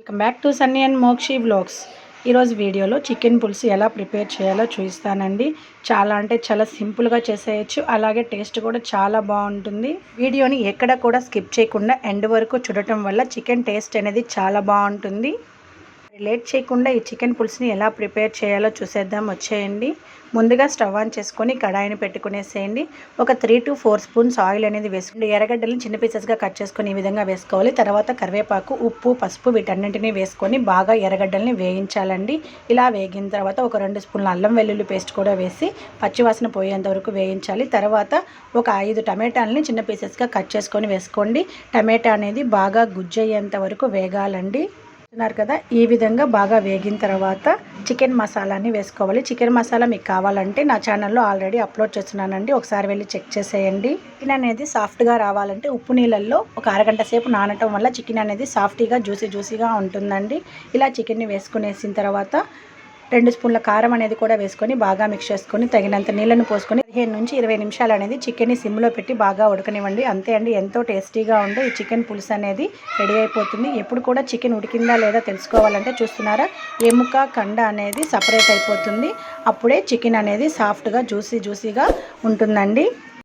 Welcome back to Sunny and Mokshi vlogs. ఈరోజు వీడియోలో chicken పులుసు ఎలా ప్రిపేర్ చేయాలో చూపిస్తానండి. చాలా సింపుల్గా చేసేయచ్చు, అలాగే టేస్ట్ కూడా చాలా బాగుంటుంది. వీడియోని ఎక్కడ కూడా స్కిప్ చేయకుండా ఎండ్ వరకు చూడటం వల్ల చికెన్ టేస్ట్ అనేది చాలా బాగుంటుంది. లేట్ చేయకుండా ఈ చికెన్ పులుసుని ఎలా ప్రిపేర్ చేయాలో చూసేద్దాం, వచ్చేయండి. ముందుగా స్టవ్ ఆన్ చేసుకొని కడాయిని పెట్టుకునేసేయండి. ఒక 3 to 4 స్పూన్స్ ఆయిల్ అనేది వేసుకోండి. ఎర్రగడ్డలను చిన్న పీసెస్గా కట్ చేసుకొని ఈ విధంగా వేసుకోవాలి. తర్వాత కరివేపాకు, ఉప్పు, పసుపు వీటన్నింటినీ వేసుకొని బాగా ఎర్రగడ్డల్ని వేయించాలండి. ఇలా వేగిన తర్వాత ఒక 2 స్పూన్ల అల్లం వెల్లుల్లి పేస్ట్ కూడా వేసి పచ్చివాసన పోయేంత వరకు వేయించాలి. తర్వాత ఒక 5 టమాటాలని చిన్న పీసెస్గా కట్ చేసుకొని వేసుకోండి. టమాటా అనేది బాగా గుజ్జయ్యేంత వరకు వేగాలండి. కదా, ఈ విధంగా బాగా వేగిన తర్వాత చికెన్ మసాలాని వేసుకోవాలి. చికెన్ మసాలా మీకు కావాలంటే నా ఛానల్లో ఆల్రెడీ అప్లోడ్ చేస్తున్నానండి, ఒకసారి వెళ్ళి చెక్ చేసేయండి. చికెన్ అనేది సాఫ్ట్గా రావాలంటే ఉప్పు నీళ్ళల్లో ఒక అరగంట సేపు నానటం వల్ల చికెన్ అనేది సాఫ్ట్గా జ్యూసీగా ఉంటుందండి. ఇలా చికెన్ని వేసుకునేసిన తర్వాత 2 స్పూన్ల కారం అనేది కూడా వేసుకొని బాగా మిక్స్ చేసుకొని తగినంత నీళ్ళను పోసుకొని 15 నుంచి 20 నిమిషాలు అనేది చికెన్ని సిమ్లో పెట్టి బాగా ఉడకనివ్వండి. అంతే అండి, ఎంతో టేస్టీగా ఉండే ఈ చికెన్ పులుసు అనేది రెడీ అయిపోతుంది. ఎప్పుడు కూడా చికెన్ ఉడికిందా లేదా తెలుసుకోవాలంటే చూస్తున్నారా, ఎముక కండ అనేది సపరేట్ అయిపోతుంది. అప్పుడే చికెన్ అనేది సాఫ్ట్గా జ్యూసీగా ఉంటుందండి.